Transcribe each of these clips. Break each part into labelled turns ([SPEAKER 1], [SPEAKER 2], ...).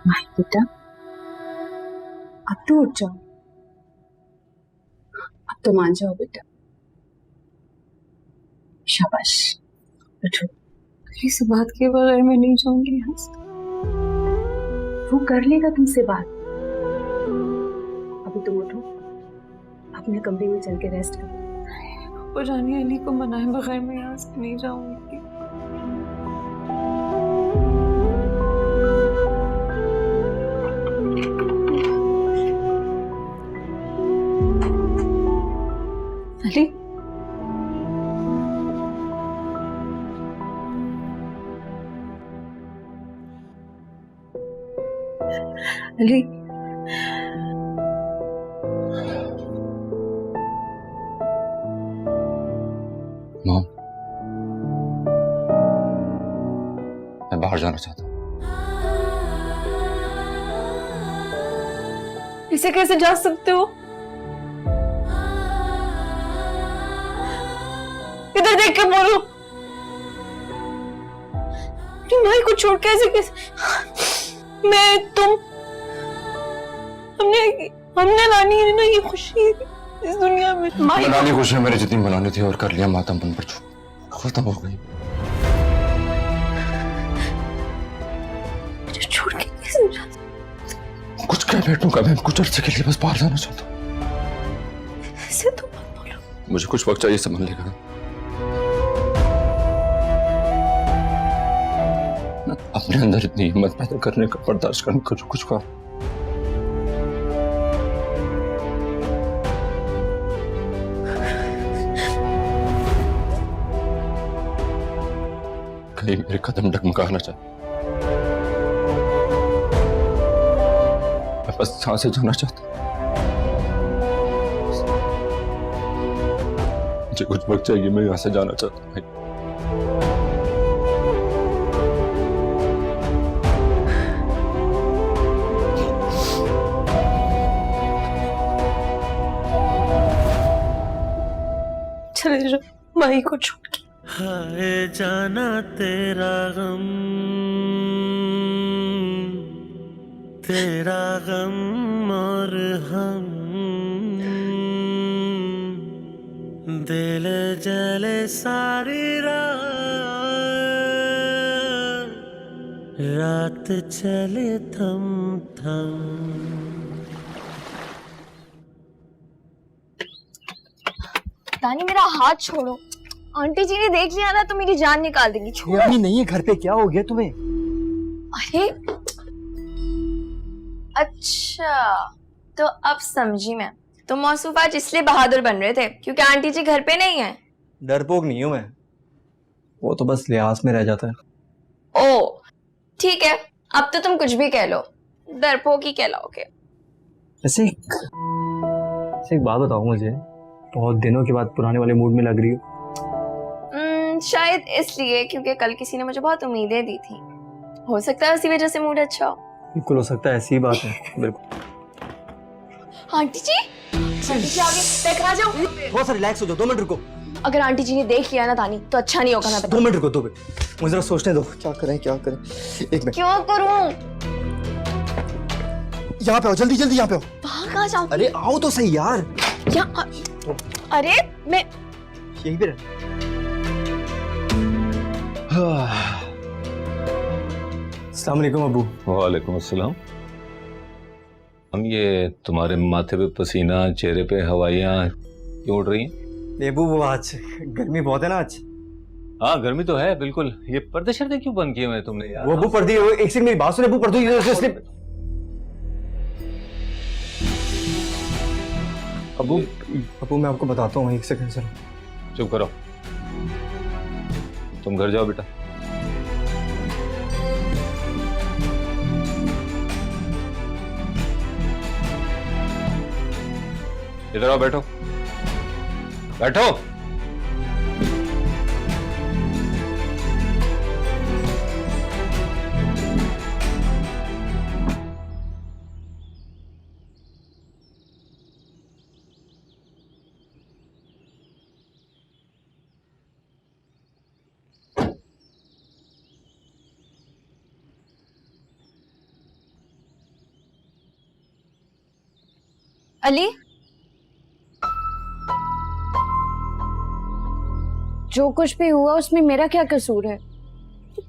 [SPEAKER 1] माही बेटा, अब तो उठ जाओ, अब तो मान जाओ बेटा। शाबाश, उठो।
[SPEAKER 2] इस बात के बगैर मैं नहीं जाऊंगी यहाँ से।
[SPEAKER 1] वो कर लेगा तुमसे बात। अभी तुम उठो, अपने कमरे में चल के रेस्ट करो।
[SPEAKER 2] वो जानी अली को मनाए बगैर मैं यहाँ से नहीं जाऊंगी। अली, अली,
[SPEAKER 3] मॉम, मैं बाहर जाना चाहता हूँ।
[SPEAKER 2] इसे कैसे जा सकते हो? इधर देख के बोलो। अपनी माई को छोड़ के ऐसे कैसे? मैं, तुम, हमने लानी है ना ये खुशी इस दुनिया में।
[SPEAKER 3] मनानी खुशियां मेरी जितनी मनानी थी और कर लिया, मातम बन पर खत्म हो गई।
[SPEAKER 2] छोड़ के कैसे जा सकते?
[SPEAKER 3] कुछ कह बैठूंगा मैं, कुछ अर्से के लिए बस बाहर जाना चाहता हूँ।
[SPEAKER 2] ऐसे तो मत बोलो।
[SPEAKER 3] मुझे कुछ वक्त चाहिए समझ लेगा। अपने अंदर इतनी हिम्मत पैदा करने का, बर्दाश्त करने का, जो कुछ का कहीं मेरे कदम डगमगाना चाहता, मैं बस यहाँ से जाना चाहता। मुझे कुछ वक्त चाहिए, मैं यहाँ से जाना चाहता हूँ।
[SPEAKER 2] चले जाओ माई को छोड़ के।
[SPEAKER 4] हाय जाना तेरा गम और हम, दिल जले सारी रात चले थम थम।
[SPEAKER 5] दानी मेरा हाथ छोड़ो। आंटी जी ने देख लिया ना तो मेरी जान निकाल देंगी। छोड़ो।
[SPEAKER 6] अभी नहीं है घर पे, क्या हो गया तुम्हें?
[SPEAKER 5] अरे अच्छा, तो अब समझी मैं। तो मौसूफ आज इसलिए बहादुर बन रहे थे क्योंकि आंटी जी घर पे नहीं है।
[SPEAKER 6] डरपोक नहीं हूं मैं, वो तो बस लिहाज में रह जाता है।
[SPEAKER 5] ओ ठीक है, अब तो तुम कुछ भी कह लो, डरपोक ही कहलाओगे।
[SPEAKER 6] ऐसे एक बात बताओ मुझे, बहुत दिनों के बाद पुराने वाले मूड में लग रही हो।
[SPEAKER 5] शायद इसलिए क्योंकि कल किसी ने मुझे बहुत उम्मीदें दी थी। हो सकता है उसी वजह से मूड अच्छा हो।
[SPEAKER 6] बिल्कुल हो सकता है, ऐसी ही बात है। बिल्कुल।
[SPEAKER 5] आंटी जी आ गई, बैठ आ जाओ।
[SPEAKER 6] थोड़ा सा रिलैक्स हो जाओ, 2 मिनट रुको।
[SPEAKER 5] अगर आंटी जी ने देख लिया ना दानी तो अच्छा नहीं होगा ना।
[SPEAKER 6] 2 मिनट रुको, 2 मिनट मुझे जरा सोचने दो, क्या करें। 1 मिनट।
[SPEAKER 5] क्यों करूं?
[SPEAKER 6] यहाँ पे आओ, जल्दी जल्दी यहाँ पे आओ।
[SPEAKER 5] वहाँ कहाँ जाऊँ?
[SPEAKER 6] अरे आओ तो सही यार।
[SPEAKER 5] अरे मैं
[SPEAKER 6] यहीं पे रह। अस्सलाम वालेकुम अबू।
[SPEAKER 7] वालेकुम अस्सलाम। हम ये तुम्हारे माथे पे पसीना, चेहरे पे हवाइयाँ क्यों उड़ रही हैं?
[SPEAKER 6] अबू वो आज गर्मी बहुत है ना आज।
[SPEAKER 7] हाँ गर्मी तो है बिल्कुल। ये पर्दे शर्दे क्यों बंद किए हुए हैं तुमने यार?
[SPEAKER 6] वो अबू पर्दी, एक सेकंड मेरी बात सुन। अबू पर्दी इसलिए अबू मैं आपको बताता हूँ, 1 सेकंड सर।
[SPEAKER 7] चुप करो, तुम घर जाओ बेटा। इधर आओ, बैठो बैठो।
[SPEAKER 5] अली, जो कुछ भी हुआ उसमें मेरा क्या कसूर है?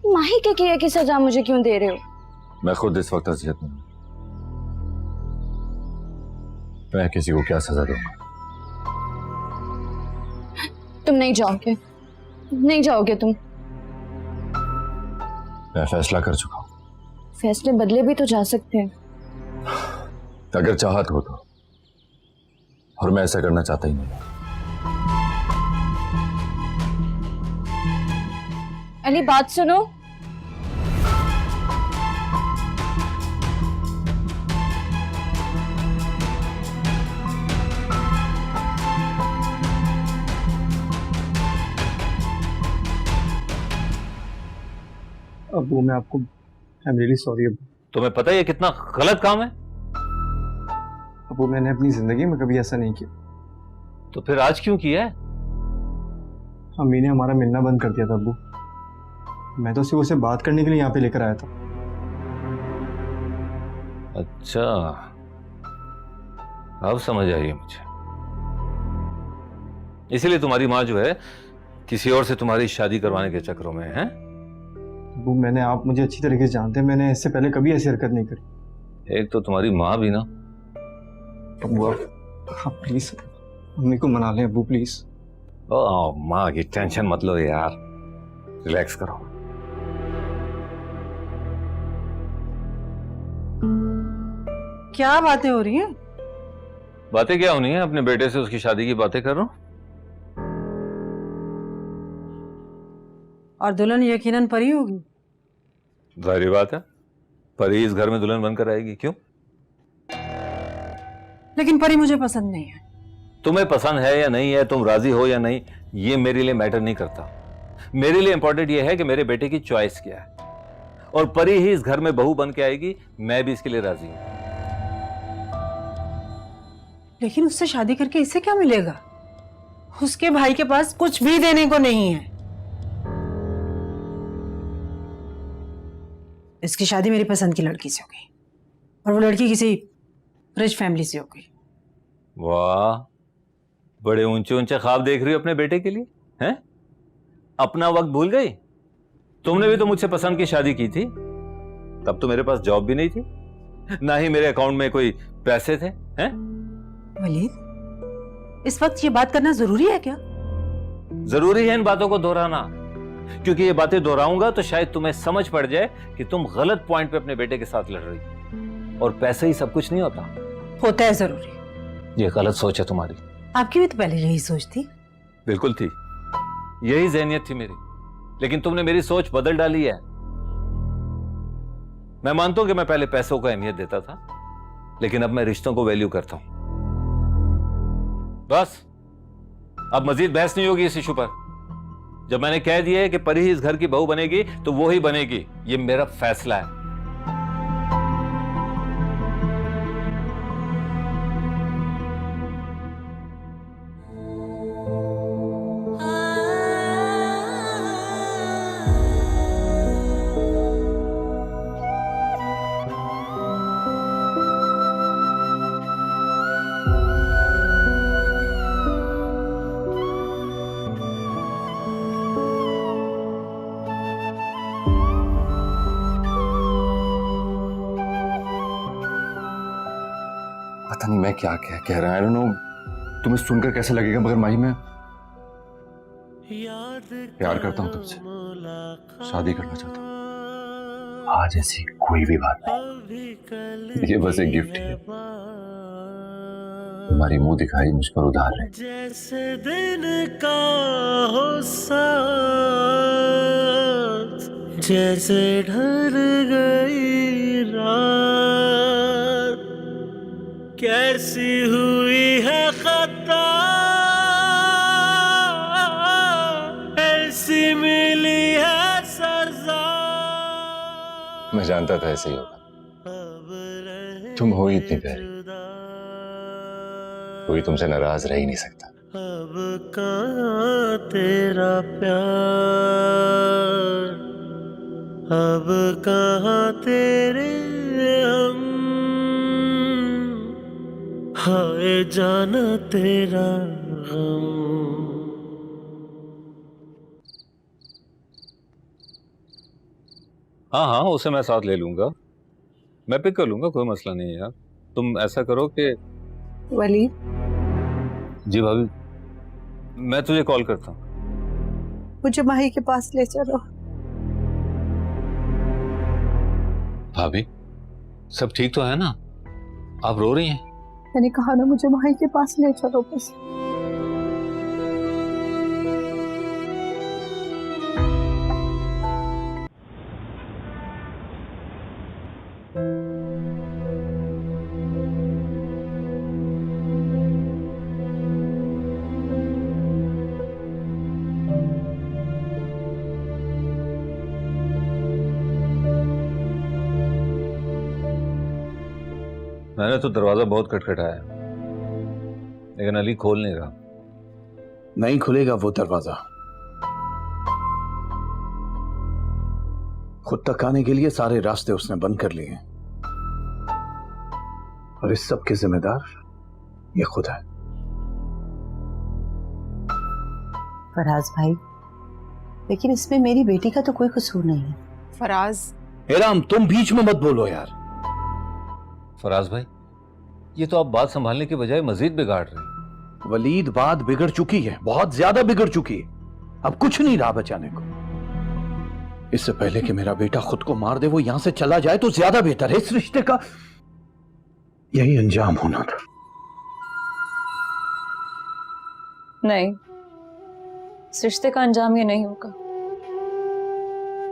[SPEAKER 5] माही के किए की सजा मुझे क्यों दे रहे हो?
[SPEAKER 3] मैं खुद इस वक्त असलियत में हूं। मैं किसी को क्या सजा दूंगा?
[SPEAKER 5] तुम नहीं जाओगे, नहीं जाओगे तुम।
[SPEAKER 3] मैं फैसला कर चुका हूं।
[SPEAKER 5] फैसले बदले भी तो जा सकते हैं।
[SPEAKER 3] अगर चाहत हो तो, और मैं ऐसा करना चाहता ही नहीं।
[SPEAKER 5] अली बात सुनो।
[SPEAKER 6] अबू मैं आपको, I am really sorry Abu.
[SPEAKER 7] तुम्हें पता है ये कितना गलत काम है?
[SPEAKER 6] अबू मैंने अपनी जिंदगी में कभी ऐसा नहीं किया।
[SPEAKER 7] तो फिर आज क्यों किया है?
[SPEAKER 6] अम्मी ने हमारा मिलना बंद कर दिया था अबू। मैं तो सिर्फ उसे बात करने के लिए यहाँ पे लेकर आया था।
[SPEAKER 7] अच्छा, अब समझ आई है मुझे। इसीलिए तुम्हारी माँ जो है किसी और से तुम्हारी शादी करवाने के चक्करों में है?
[SPEAKER 6] अबू मैंने, आप मुझे अच्छी तरीके से जानते हैं, मैंने इससे पहले कभी ऐसी हरकत नहीं करी।
[SPEAKER 7] एक तो तुम्हारी माँ भी ना।
[SPEAKER 6] अबू आप प्लीज अम्मी को मना लें अबू प्लीज।
[SPEAKER 7] ओ माँ की टेंशन मत लो यार, रिलैक्स करो।
[SPEAKER 8] क्या बातें हो रही हैं?
[SPEAKER 7] बातें क्या होनी है, अपने बेटे से उसकी शादी की बातें कर रहा हूं।
[SPEAKER 8] और दुल्हन यकीनन परी होगी।
[SPEAKER 7] जाहिर बात है, परी इस घर में दुल्हन बनकर आएगी। क्यों?
[SPEAKER 8] लेकिन परी मुझे पसंद नहीं है।
[SPEAKER 7] तुम्हें पसंद है या नहीं है, तुम राजी हो या नहीं, ये मेरे लिए मैटर नहीं करता। मेरे लिए इंपॉर्टेंट ये है कि मेरे बेटे की चॉइस क्या है, और परी ही इस घर में बहू बन के आएगी। मैं भी इसके लिए राजी हूं।
[SPEAKER 8] लेकिन उससे शादी करके इससे क्या मिलेगा? उसके भाई के पास कुछ भी देने को नहीं है। इसकी शादी मेरी पसंद की लड़की से हो गई, और वो लड़की किसी रिच फैमिली से हो गई।
[SPEAKER 7] वाह, बड़े ऊंचे ऊंचे ख्वाब देख रही हो अपने बेटे के लिए, हैं? अपना वक्त भूल गई? तुमने भी तो मुझसे पसंद की शादी की थी। तब तो मेरे पास जॉब भी नहीं थी, ना ही मेरे अकाउंट में कोई पैसे थे। हैं?
[SPEAKER 8] वलीद, इस वक्त ये बात करना जरूरी है क्या?
[SPEAKER 7] जरूरी है इन बातों को दोहराना, क्योंकि ये बातें दोहराऊंगा तो शायद तुम्हें समझ पड़ जाए कि तुम गलत पॉइंट पे अपने बेटे के साथ लड़ रही हो, और पैसे ही सब कुछ नहीं होता।
[SPEAKER 8] होता है जरूरी।
[SPEAKER 7] ये गलत सोच है तुम्हारी।
[SPEAKER 8] आपकी भी तो पहले यही सोच थी।
[SPEAKER 7] बिल्कुल थी, यही जहनियत थी मेरी, लेकिन तुमने मेरी सोच बदल डाली है। मैं मानता हूं कि मैं पहले पैसों को अहमियत देता था, लेकिन अब मैं रिश्तों को वैल्यू करता हूं। बस, अब मजीद बहस नहीं होगी इस इशू पर। जब मैंने कह दिया है कि परी ही इस घर की बहू बनेगी तो वो ही बनेगी, ये मेरा फैसला है।
[SPEAKER 3] पता नहीं मैं क्या क्या कह रहा हूं। तुम्हें सुनकर कैसे लगेगा, मगर माही मैं प्यार करता हूं तुमसे, शादी करना चाहता हूं। आज ऐसी कोई भी बात नहीं, ये बस एक गिफ्ट है। तुम्हारी मुंह दिखाई मुझ पर उधार है।
[SPEAKER 4] जैसे दिन का हो साथ, जैसे ढल गई रात, कैसी हुई है खता, ऐसी मिली है सजा।
[SPEAKER 3] मैं जानता था ऐसे ही होगा। तुम हो ही इतनी प्यारी, कोई तुमसे नाराज रह ही नहीं सकता।
[SPEAKER 4] अब कहाँ तेरा प्यार, अब कहाँ तेरे हम, हाय जाना तेरा गम।
[SPEAKER 7] हाँ हाँ, उसे मैं साथ ले लूंगा, मैं पिक कर लूंगा, कोई मसला नहीं है यार। तुम ऐसा करो कि
[SPEAKER 8] वलीद,
[SPEAKER 7] जी भाभी, मैं तुझे कॉल करता हूँ।
[SPEAKER 8] मुझे माही के पास ले चलो।
[SPEAKER 7] भाभी सब ठीक तो है ना? आप रो रही हैं?
[SPEAKER 8] मैंने कहा ना, मुझे माही के पास ले चलो बस।
[SPEAKER 7] मैंने तो दरवाजा बहुत खटखटाया, लेकिन अली खोल नहीं रहा।
[SPEAKER 3] नहीं खुलेगा वो दरवाजा। खुद तक आने के लिए सारे रास्ते उसने बंद कर लिए हैं, और इस सब के जिम्मेदार ये खुद है।
[SPEAKER 8] फराज भाई, लेकिन इसमें मेरी बेटी का तो कोई कसूर नहीं है।
[SPEAKER 9] फराज,
[SPEAKER 3] हेराम, तुम बीच में मत बोलो यार।
[SPEAKER 7] फराज भाई, ये तो आप बात संभालने के बजाय मजीद बिगाड़ रहे हैं।
[SPEAKER 3] वलीद, बात बिगड़ चुकी है, बहुत ज्यादा बिगड़ चुकी है। अब कुछ नहीं रहा बचाने को। इससे पहले कि मेरा बेटा खुद को मार दे, वो यहां से चला जाए तो ज्यादा बेहतर है। इस रिश्ते का यही अंजाम होना था।
[SPEAKER 2] नहीं, इस रिश्ते का अंजाम ये नहीं होगा।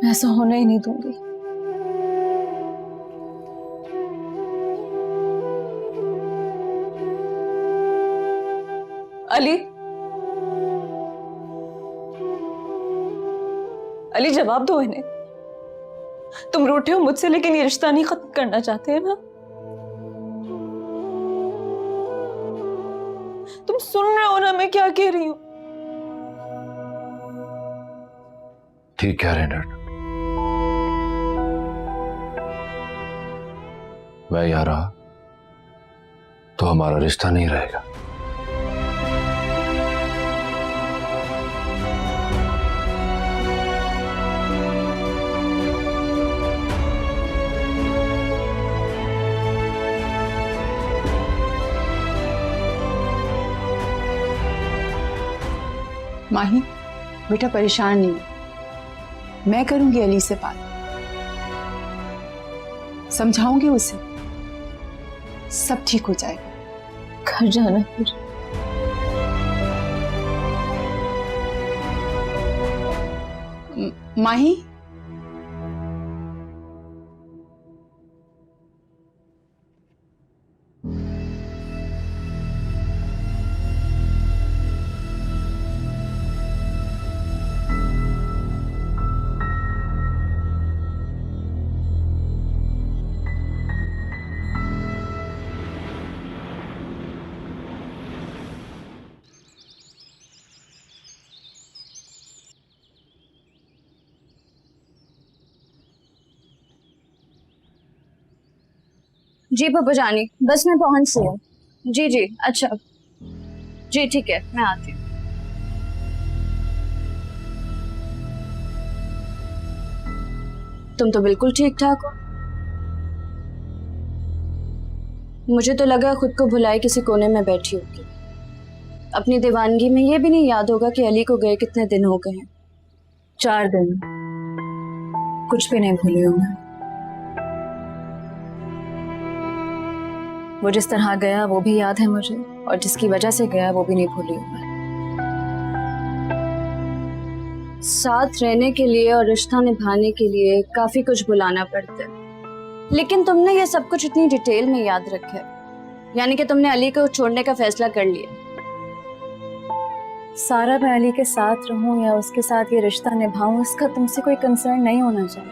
[SPEAKER 2] मैं ऐसा होने ही नहीं दूंगी। अली, अली जवाब दो इन्हें। तुम रूठे हो मुझसे, लेकिन ये रिश्ता नहीं खत्म करना चाहते हैं ना? तुम सुन रहे हो ना मैं क्या कह रही हूं?
[SPEAKER 3] ठीक कह रहे हैं डैड। मैं यहाँ रहा तो हमारा रिश्ता नहीं रहेगा।
[SPEAKER 9] माही बेटा परेशान नहीं, मैं करूंगी अली से बात, समझाऊंगी उसे, सब ठीक हो जाएगा।
[SPEAKER 2] घर जाना फिर।
[SPEAKER 9] माही,
[SPEAKER 5] जी पापा जानी, बस मैं पहुंच रही हूँ। जी जी, अच्छा जी ठीक है, मैं आती हूँ। तुम तो बिल्कुल ठीक ठाक हो। मुझे तो लगा खुद को भुलाए किसी कोने में बैठी होगी। अपनी दीवानगी में ये भी नहीं याद होगा कि अली को गए कितने दिन हो गए हैं। 4 दिन। कुछ भी नहीं भूली हूँ मैं। वो जिस तरह गया वो भी याद है मुझे, और जिसकी वजह से गया वो भी नहीं भूली हूँ मैं। साथ रहने के लिए और रिश्ता निभाने के लिए काफी कुछ भुलाना पड़ता है, लेकिन तुमने ये सब कुछ इतनी डिटेल में याद रखा है, यानी कि तुमने अली को छोड़ने का फैसला कर लिया।
[SPEAKER 2] सारा मैं अली के साथ रहूं या उसके साथ ये रिश्ता निभाऊं, इसका तुमसे कोई कंसर्न नहीं होना चाहिए।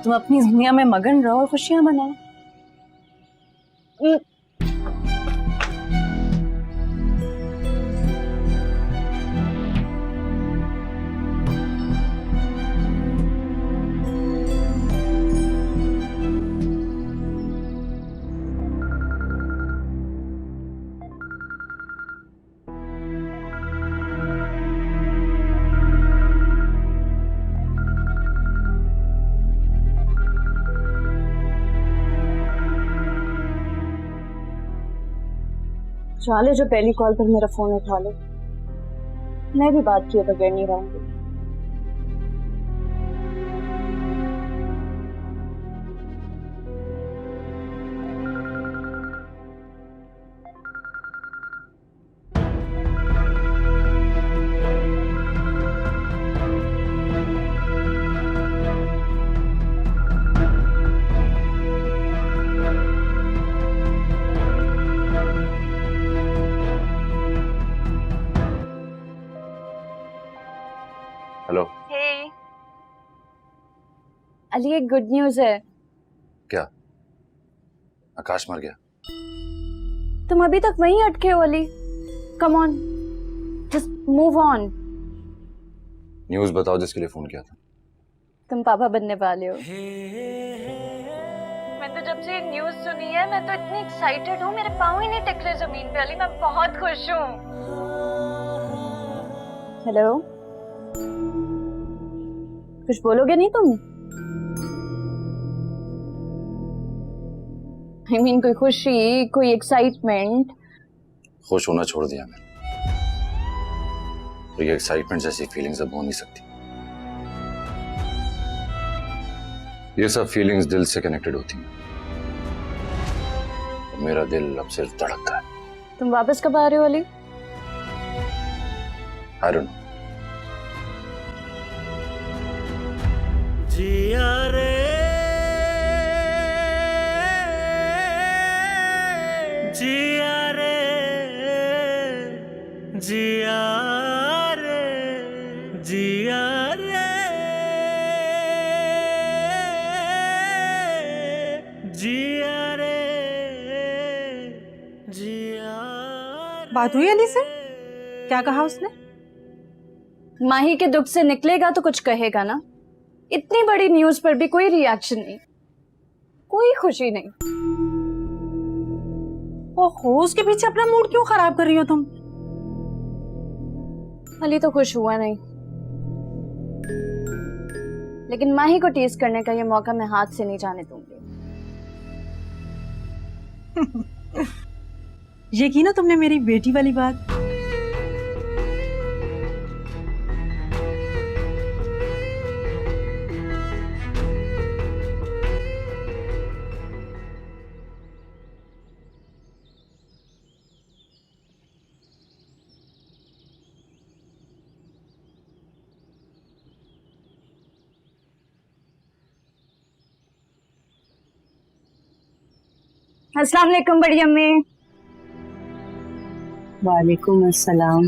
[SPEAKER 2] तुम अपनी दुनिया में मगन रहो और खुशियां मनाओ।
[SPEAKER 5] चाले जो पहली कॉल पर मेरा फोन उठा ले, मैं भी बात किए बगैर नहीं रहूंगी।
[SPEAKER 10] हेलो।
[SPEAKER 5] अली, एक गुड न्यूज है।
[SPEAKER 10] क्या? आकाश मर गया?
[SPEAKER 5] तुम अभी तक वहीं अटके हो Ali. Come on, just move on.
[SPEAKER 10] News बताओ जिसके लिए फोन किया था।
[SPEAKER 5] तुम पापा बनने वाले हो। मैं तो जब से न्यूज सुनी है मैं तो इतनी एक्साइटेड हूँ, मेरे पाँव ही नहीं टिक रहे जमीन पे अली, मैं बहुत खुश हूँ। हेलो, कुछ बोलोगे नहीं तुम? I mean, कोई खुशी, कोई एक्साइटमेंट?
[SPEAKER 10] खुश होना छोड़ दिया मैंने, तो ये एक्साइटमेंट जैसी फीलिंग्स अब हो नहीं सकती। ये सब फीलिंग्स दिल से कनेक्टेड होती हैं। मेरा दिल अब सिर्फ धड़कता है।
[SPEAKER 5] तुम वापस कब आ रहे हो अली?
[SPEAKER 10] I don't know।
[SPEAKER 4] जिया रे जिया रे जिया रे जिया रे जिया रे जिया।
[SPEAKER 8] बात हुई अली से? क्या कहा उसने?
[SPEAKER 5] माही के दुख से निकलेगा तो कुछ कहेगा ना। इतनी बड़ी न्यूज पर भी कोई रिएक्शन नहीं, कोई खुशी नहीं।
[SPEAKER 8] ओहो, उसके पीछे अपना मूड क्यों खराब कर रही हो तुम?
[SPEAKER 5] अली तो खुश हुआ नहीं, लेकिन माही को टीज करने का ये मौका मैं हाथ से नहीं जाने दूंगी।
[SPEAKER 8] ये की ना तुमने मेरी बेटी वाली बात।
[SPEAKER 5] अस्सलाम वालेकुम बड़ी अम्मी।
[SPEAKER 9] वालेकुम अस्सलाम।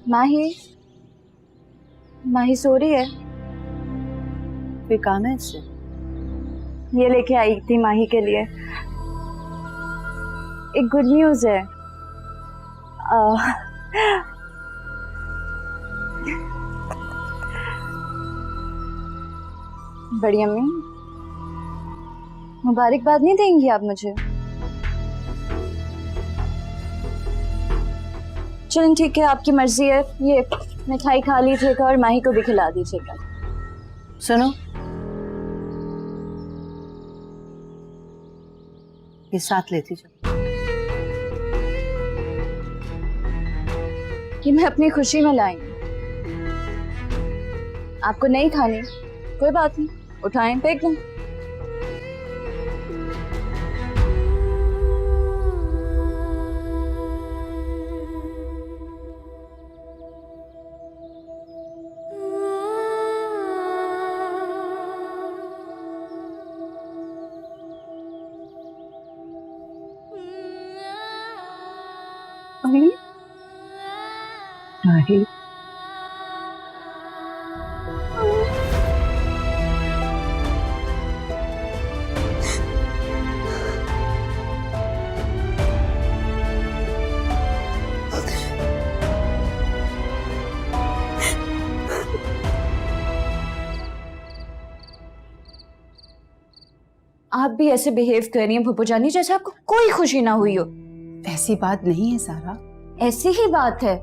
[SPEAKER 5] माही माही सो रही है।
[SPEAKER 9] कोई काम है इससे?
[SPEAKER 5] ये लेके आई थी माही के लिए, एक गुड न्यूज है। बड़ी अम्मी, मुबारकबाद नहीं देंगी आप मुझे? चलें ठीक है, आपकी मर्जी है। ये मिठाई खा लीजिएगा और माही को भी खिला दीजिएगा।
[SPEAKER 9] सुनो, ये साथ लेती जाओ।
[SPEAKER 5] कि मैं अपनी खुशी में लाई। आपको नहीं खानी, कोई बात नहीं, उठाएं फेंक दें।
[SPEAKER 9] माही,
[SPEAKER 5] आप भी ऐसे बिहेव कर रही हैं भूपू जानी जैसे आपको कोई खुशी ना हुई हो।
[SPEAKER 9] ऐसी बात नहीं है सारा।
[SPEAKER 5] ऐसी ही बात है।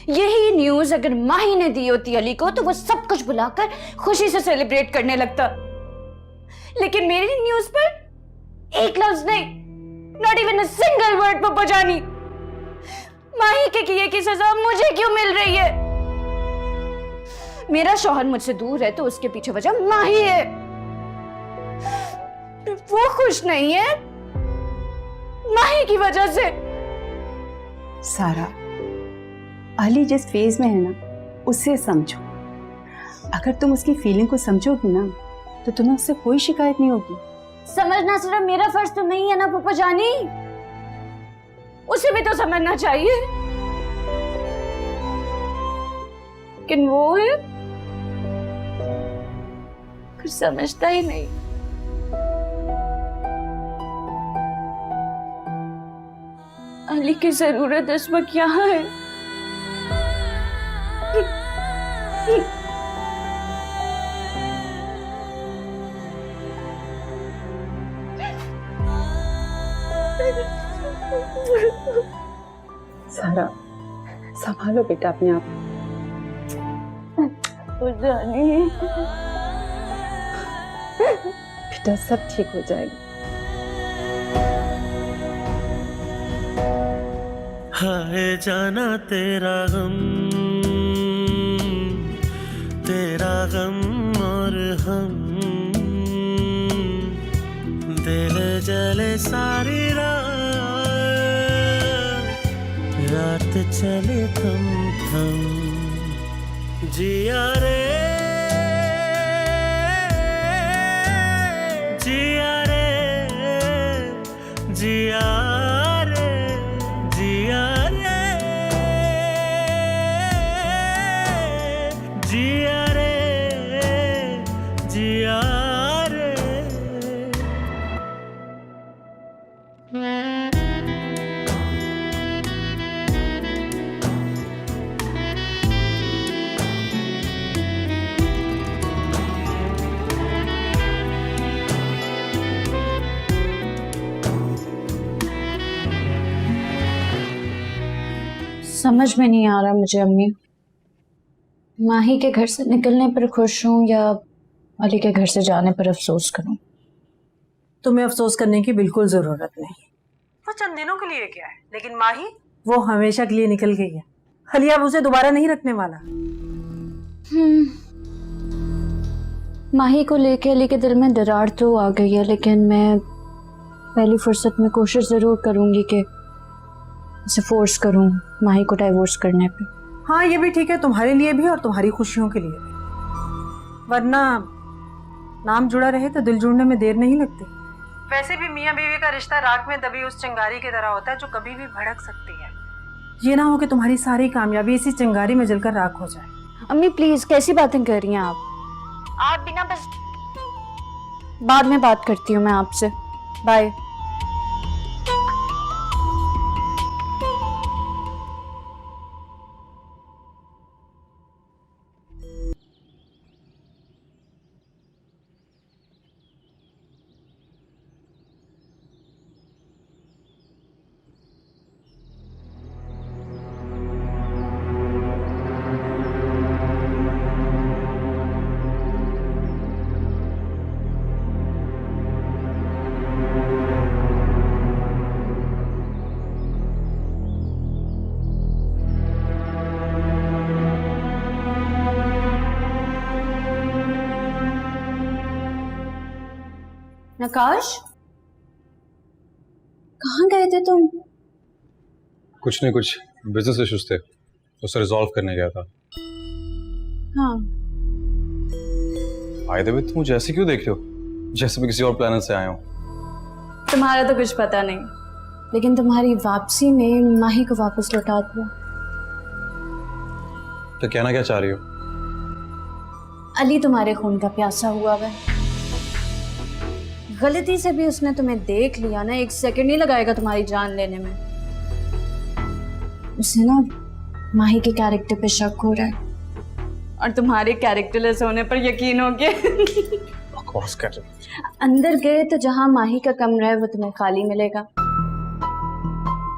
[SPEAKER 5] यही न्यूज अगर माही ने दी होती अली को तो वो सब कुछ भुलाकर खुशी से सेलिब्रेट करने लगता, लेकिन मेरी न्यूज पर एक लफ्ज नहीं, not even a single word पप्पा जानी। माही के किए की सजा मुझे क्यों मिल रही है? मेरा शौहर मुझसे दूर है तो उसके पीछे वजह माही है। वो खुश नहीं है माही की वजह से।
[SPEAKER 9] सारा, अली जिस फेज में है ना उसे समझो। अगर तुम उसकी फीलिंग को समझोगी ना तो तुम्हें उससे कोई शिकायत नहीं होगी।
[SPEAKER 5] समझना सिर्फ मेरा फर्ज तो नहीं है ना पप्पा जानी, उसे भी तो समझना चाहिए। लेकिन वो है कुछ समझता ही नहीं। अली की जरूरत इस वक्त यहाँ है।
[SPEAKER 9] सारा, संभालो बेटा अपने आप। बेटा सब ठीक हो जाएगा।
[SPEAKER 4] हाय जाना तेरा गम और हम, दिल जले सारी रात चले थम थम। जिया रे जिया रे जिया रे जिया रे जिया रे जिया रे।
[SPEAKER 5] समझ में नहीं आ रहा मुझे अम्मी, माही के घर से निकलने पर खुश हूँ या अली के घर से जाने पर अफसोस करूँ।
[SPEAKER 8] तुम्हें अफसोस करने की बिल्कुल जरूरत नहीं। वो चंद दिनों के लिए क्या है, लेकिन माही वो हमेशा के लिए निकल गई है। अली अब उसे दोबारा नहीं रखने वाला।
[SPEAKER 5] माही को लेके अली के दिल में दरार तो आ गई है, लेकिन मैं पहली फुर्सत में कोशिश जरूर करूंगी कि उसे फोर्स करूं माही को डाइवोर्स करने पे।
[SPEAKER 8] हाँ ये भी ठीक है, तुम्हारे लिए भी और तुम्हारी खुशियों के लिए भी। वरना नाम जुड़ा रहे तो दिल जुड़ने में देर नहीं लगती। वैसे भी मियाँ बीवी का रिश्ता राख में दबी उस चिंगारी की तरह होता है जो कभी भी भड़क सकती है। ये ना हो कि तुम्हारी सारी कामयाबी इसी चिंगारी में जलकर राख हो जाए।
[SPEAKER 5] अम्मी प्लीज, कैसी बातें कर रही हैं आप बिना बस। बाद में बात करती हूँ मैं आपसे। बाय। नकाश, कहाँ गए थे तुम?
[SPEAKER 10] कुछ नहीं, कुछ बिजनेस इश्यूज थे, उसे रिजॉल्व करने गया था।
[SPEAKER 5] हाँ।
[SPEAKER 10] आए थे तुम मुझे ऐसे क्यों देख रहे हो, जैसे मैं किसी और प्लेनेट से आया हूँ?
[SPEAKER 5] तुम्हारा तो कुछ पता नहीं, लेकिन तुम्हारी वापसी में माही को वापस लौटा दिया।
[SPEAKER 10] तो कहना क्या चाह रही हो?
[SPEAKER 5] अली तुम्हारे खून का प्यासा हुआ है। गलती से भी उसने तुम्हें देख लिया ना, एक सेकंड नहीं लगाएगा तुम्हारी जान लेने में। उसे ना माही के कैरेक्टर पे शक हो रहा है और तुम्हारे कैरेक्टरलेस होने पर यकीन हो गया।
[SPEAKER 10] बकवास कर रहे हो।
[SPEAKER 5] अंदर गए तो जहां माही का कमरा है वो तुम्हें खाली मिलेगा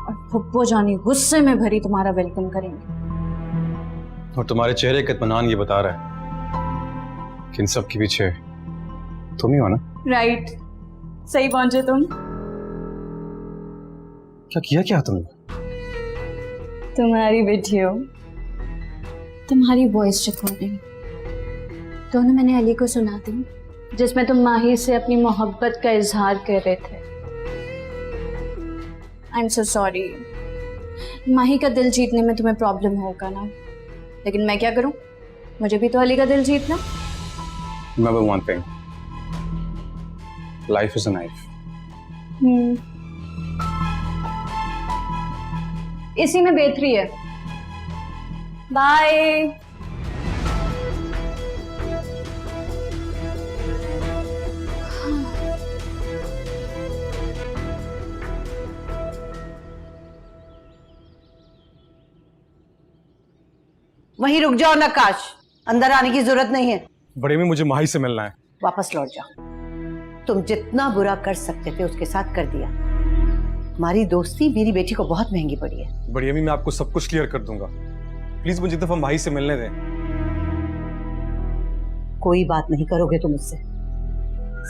[SPEAKER 5] और फुप्पो जानी गुस्से में भरी तुम्हारा वेलकम करेंगे।
[SPEAKER 10] और तुम्हारे चेहरे का इत्मीनान ये बता रहा है कि इन सब के पीछे तुम ही हो ना?
[SPEAKER 5] राइट, सही पहुंचे तुम।
[SPEAKER 10] क्या किया क्या तुमने?
[SPEAKER 5] तुम्हारी बेटी हो, तुम्हारी वॉइस रिकॉर्डिंग दोनों मैंने अली को सुना दी, जिसमें तुम माही से अपनी मोहब्बत का इजहार कर रहे थे। I am so sorry. माही का दिल जीतने में तुम्हें प्रॉब्लम होगा ना, लेकिन मैं क्या करूं, मुझे भी तो अली का दिल जीतना।
[SPEAKER 10] Remember one thing. Life is a knife.
[SPEAKER 5] इसी में बेहतरी है। बाय।
[SPEAKER 11] वहीं रुक जाओ नकाश, अंदर आने की जरूरत नहीं है।
[SPEAKER 10] बड़े में मुझे माही से मिलना है।
[SPEAKER 11] वापस लौट जाओ। तुम जितना बुरा कर सकते थे उसके साथ कर दिया। तुम्हारी दोस्ती मेरी बेटी को बहुत महंगी पड़ी है।
[SPEAKER 10] बड़ी अम्मी, मैं आपको सब कुछ क्लियर कर दूंगा। प्लीज मुझे दफा माही से मिलने दें।
[SPEAKER 11] कोई बात नहीं करोगे तुम मुझसे,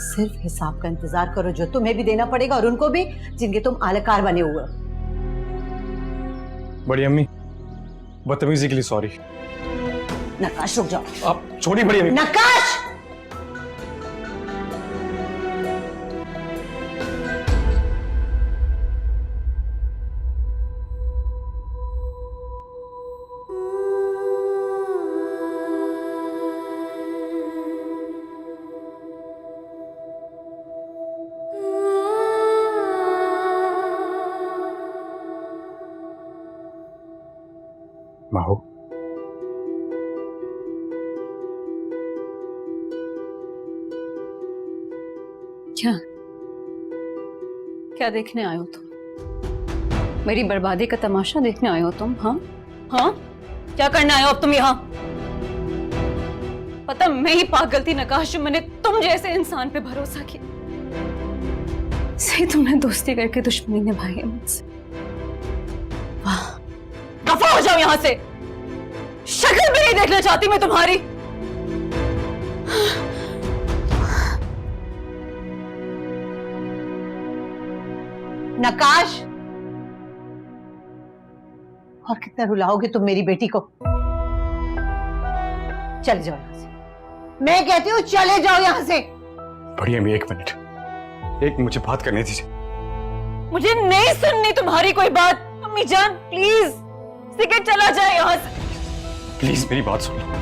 [SPEAKER 11] सिर्फ हिसाब का इंतजार करो जो तुम्हें भी देना पड़ेगा और उनको भी, जिनके तुम आलकार बने हुए हो।
[SPEAKER 10] बड़ी अम्मी, बदतमीजी के लिए सॉरी।
[SPEAKER 11] नकाश रुक जाओ।
[SPEAKER 10] आप छोड़ी बड़ी अम्मी।
[SPEAKER 11] नकाश!
[SPEAKER 10] माहो,
[SPEAKER 2] क्या क्या देखने आए हो तुम? मेरी बर्बादी का तमाशा देखने आए हो तुम? हाँ हाँ, क्या करने आए हो अब तुम यहाँ? पता मैं ही पागल थी नकाश, जो मैंने तुम जैसे इंसान पे भरोसा किया। सही तुमने दोस्ती करके दुश्मनी निभाई है मुझसे। वाह, दफा हो जाओ यहाँ से, शक्ल भी नहीं देखना चाहती मैं तुम्हारी।
[SPEAKER 11] नकाश, और कितना रुलाओगे तुम मेरी बेटी को? चले जाओ यहां से, मैं कहती हूँ चले जाओ यहां से।
[SPEAKER 10] बड़ी अम्मी, एक मिनट, मुझे बात करनी थी।
[SPEAKER 2] मुझे नहीं सुननी तुम्हारी कोई बात। अम्मी जान प्लीज, सिकट चला जाए यहाँ से।
[SPEAKER 10] प्लीज मेरी बात सुनो।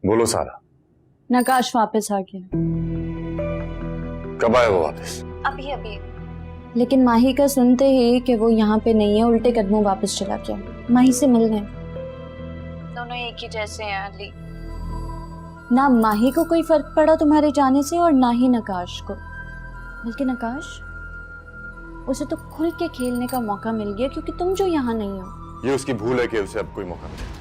[SPEAKER 12] बोलो सारा।
[SPEAKER 5] नकाश वापस आ गया।
[SPEAKER 12] कब आया वो वापस?
[SPEAKER 5] अभी अभी। लेकिन माही का सुनते ही कि वो यहाँ पे नहीं है, उल्टे कदमों वापस चला गया माही से मिलने। दोनों एक ही जैसे हैं अली। ना माही को कोई फर्क पड़ा तुम्हारे जाने से और ना ही नकाश को। बल्कि नकाश, उसे तो खुल के खेलने का मौका मिल गया क्योंकि तुम जो यहाँ नहीं हो।
[SPEAKER 12] ये उसकी भूल है कि उसे अब कोई मौका मिले।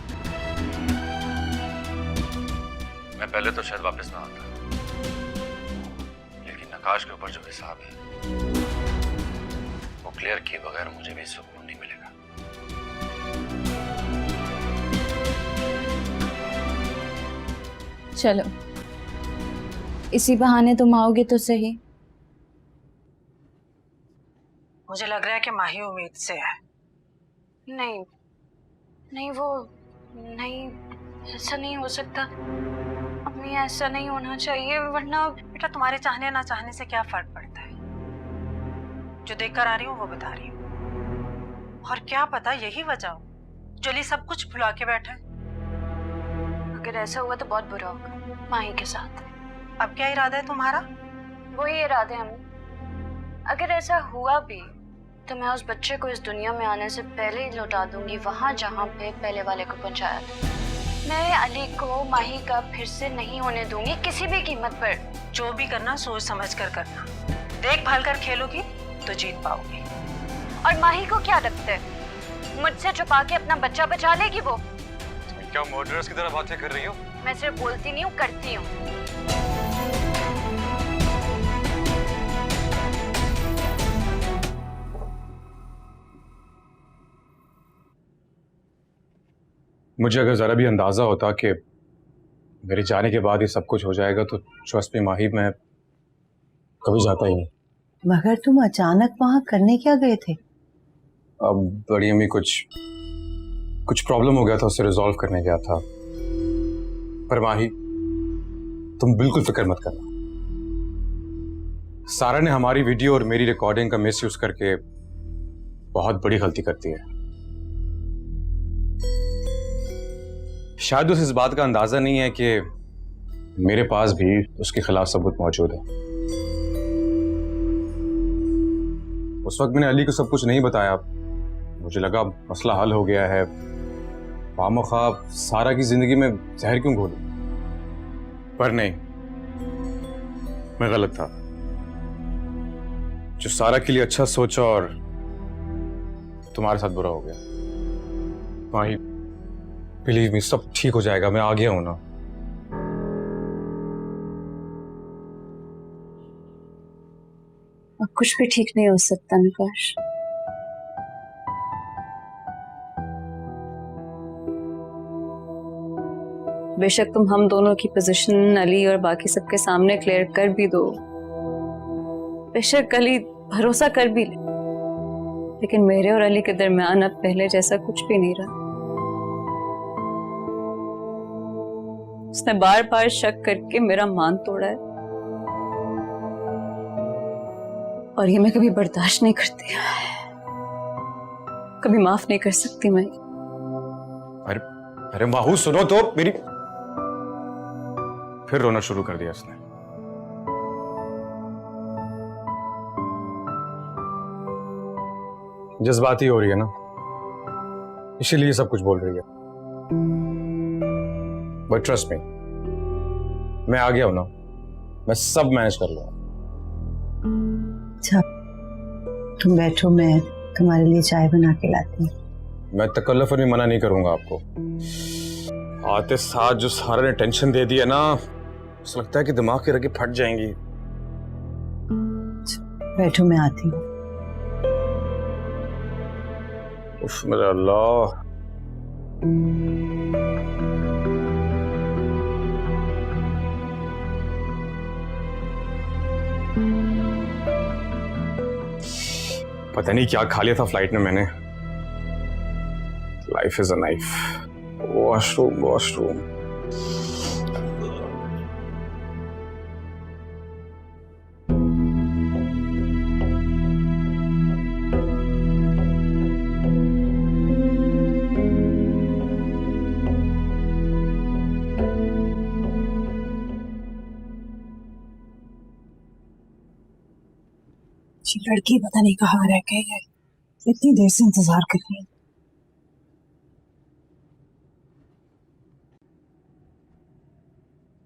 [SPEAKER 12] मैं पहले तो शायद वापस ना आता, लेकिन नकाश के ऊपर जो हिसाब है वो क्लियर किए बगैर मुझे भी सुकून नहीं मिलेगा।
[SPEAKER 5] चलो, इसी बहाने तुम आओगे तो सही।
[SPEAKER 8] मुझे लग रहा है कि माही उम्मीद से है।
[SPEAKER 5] नहीं नहीं, वो नहीं, ऐसा नहीं हो सकता अम्मी, ऐसा नहीं होना चाहिए, वरना।
[SPEAKER 8] बेटा, तुम्हारे चाहने ना चाहने से क्या फर्क पड़ता है? जो देखकर आ रही हूँ वो बता रही हूँ। और क्या पता यही वजह हो जो अली सब कुछ भुला के बैठा है।
[SPEAKER 5] अगर ऐसा हुआ तो बहुत बुरा होगा माही के साथ।
[SPEAKER 8] अब क्या इरादा है तुम्हारा?
[SPEAKER 5] वही इरादे हम। अगर ऐसा हुआ भी तो मैं उस बच्चे को इस दुनिया में आने से पहले ही लौटा दूंगी वहां जहां पे पहले वाले को पहुंचाया था। मैं अली को माही का फिर से नहीं होने दूंगी किसी भी कीमत पर।
[SPEAKER 8] जो भी करना सोच समझ कर करना, देखभाल कर खेलोगी तो जीत पाओगी।
[SPEAKER 5] और माही को क्या लगता है, मुझसे छुपा के अपना बच्चा बचा लेगी वो?
[SPEAKER 10] क्या मर्डरर्स की तरह बातें कर रही हो?
[SPEAKER 5] मैं सिर्फ बोलती नहीं हूँ, करती हूँ।
[SPEAKER 10] मुझे अगर जरा भी अंदाजा होता कि मेरे जाने के बाद ये सब कुछ हो जाएगा तो ट्रस्ट में माही, मैं कभी जाता ही नहीं।
[SPEAKER 11] मगर तुम अचानक वहां करने क्या गए थे?
[SPEAKER 10] अब बड़ी अम्मी कुछ प्रॉब्लम हो गया था, उससे रिजॉल्व करने गया था। पर माही, तुम बिल्कुल फिक्र मत करना। सारा ने हमारी वीडियो और मेरी रिकॉर्डिंग का मिसयूज करके बहुत बड़ी गलती करती है। शायद उसे इस बात का अंदाजा नहीं है कि मेरे पास भी उसके खिलाफ सबूत मौजूद है। उस वक्त मैंने अली को सब कुछ नहीं बताया। मुझे लगा मसला हल हो गया है, खामखा सारा की जिंदगी में जहर क्यों घोलूं? पर नहीं, मैं गलत था। जो सारा के लिए अच्छा सोचा और तुम्हारे साथ बुरा हो गया। माही, बिलीव मी, सब ठीक हो जाएगा। मैं आ गया हूं ना।
[SPEAKER 5] अब कुछ भी ठीक नहीं हो सकता निकाश। बेशक तुम हम दोनों की पोजीशन अली और बाकी सबके सामने क्लियर कर भी दो, बेशक अली भरोसा कर भी ले, लेकिन मेरे और अली के दरमियान अब पहले जैसा कुछ भी नहीं रहा। उसने बार बार शक करके मेरा मान तोड़ा है और ये मैं कभी बर्दाश्त नहीं करती, कभी माफ नहीं कर सकती मैं।
[SPEAKER 10] अरे माहू, सुनो तो मेरी। फिर रोना शुरू कर दिया उसने। जज्बाती हो रही है ना, इसीलिए सब कुछ बोल रही है। बट ट्रस्ट मी, मैं आ गया हूं ना, मैं सब मैनेज कर लूंगा।
[SPEAKER 11] अच्छा, तुम बैठो, मैं तुम्हारे लिए चाय बना के लाती हूँ।
[SPEAKER 10] मैं तकल्लुफ़ में मना नहीं करूंगा आपको। आते साथ जो सारा ने टेंशन दे दी है ना, ऐसा लगता है कि दिमाग की रगें फट जाएंगी।
[SPEAKER 11] बैठो, मैं आती हूँ।
[SPEAKER 10] उफ मेरा अल्लाह। पता नहीं क्या खा लिया था फ्लाइट में मैंने। Life is a knife. Washroom washroom.
[SPEAKER 8] लड़की पता नहीं कहाँ रह गई है, इतनी देर से इंतजार कर रही है।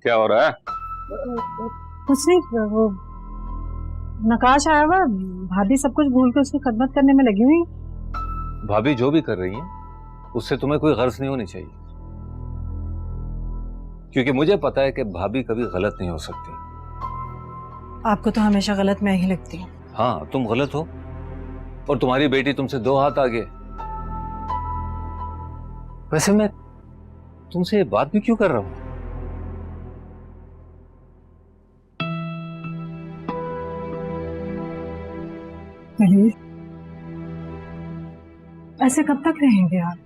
[SPEAKER 7] क्या हो रहा है?
[SPEAKER 8] कुछ नहीं, वो नकाश आया हुआ, भाभी सब कुछ भूल के उसकी खदमत करने में लगी हुई।
[SPEAKER 7] भाभी जो भी कर रही है उससे तुम्हें कोई गर्ज नहीं होनी चाहिए, क्योंकि मुझे पता है कि भाभी कभी गलत नहीं हो सकती।
[SPEAKER 8] आपको तो हमेशा गलत मैं ही लगती हूँ।
[SPEAKER 7] हाँ, तुम गलत हो और तुम्हारी बेटी तुमसे 2 हाथ आगे। वैसे मैं तुमसे ये बात भी क्यों कर रहा हूं?
[SPEAKER 8] ऐसे कब तक रहेंगे आप?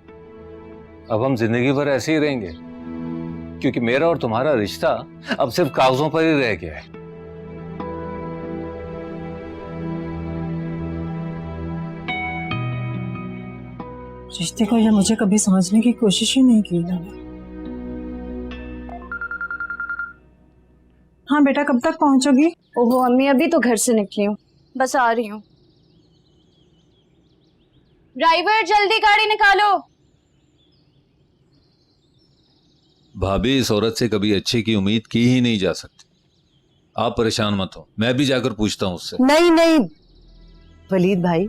[SPEAKER 7] अब हम जिंदगी भर ऐसे ही रहेंगे, क्योंकि मेरा और तुम्हारा रिश्ता अब सिर्फ कागजों पर ही रह गया है।
[SPEAKER 8] रिश्ते को या मुझे कभी समझने की कोशिश ही नहीं की मैंने। हाँ बेटा, कब तक पहुंचोगी?
[SPEAKER 5] ओहो अम्मी, अभी तो घर से निकली हूँ, बस आ रही हूँ। ड्राइवर जल्दी गाड़ी निकालो।
[SPEAKER 7] भाभी, इस औरत से कभी अच्छे की उम्मीद की ही नहीं जा सकती। आप परेशान मत हो, मैं भी जाकर पूछता हूँ उससे।
[SPEAKER 11] नहीं नहीं वलीद भाई,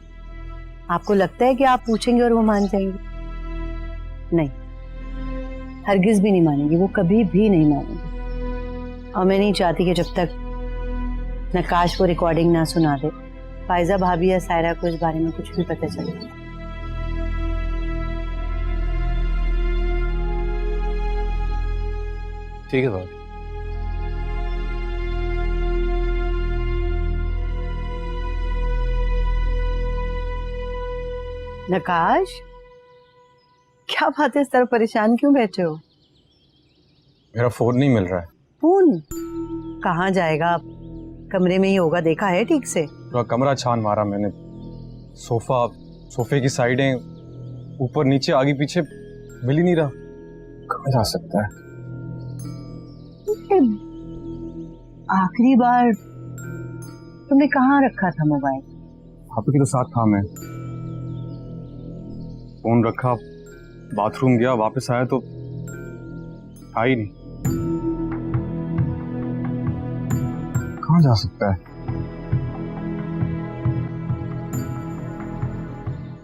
[SPEAKER 11] आपको लगता है कि आप पूछेंगे और वो मान जाएंगे? नहीं, हरगिज भी नहीं मानेंगे, वो कभी भी नहीं मानेंगे। और मैं नहीं चाहती कि जब तक नकाश वो रिकॉर्डिंग ना सुना दे, फायजा भाभी या सायरा को इस बारे में कुछ भी पता चले।
[SPEAKER 10] ठीक है भाभी।
[SPEAKER 11] नकाश, क्या बात है, इस तरह परेशान क्यों बैठे हो?
[SPEAKER 10] मेरा फोन नहीं मिल रहा है।
[SPEAKER 11] फोन कहाँ जाएगा? कमरे में ही होगा, देखा है ठीक से?
[SPEAKER 10] पूरा कमरा छान मारा मैंने, सोफा, सोफे की साइडें, ऊपर नीचे, आगे पीछे, मिल ही नहीं रहा। कहाँ जा सकता है?
[SPEAKER 11] आखिरी बार तुमने कहाँ रखा था मोबाइल?
[SPEAKER 10] भाभी के तो साथ था, मैं फोन रखा, बाथरूम गया, वापस आया तो था ही नहीं। कहाँ जा सकता है?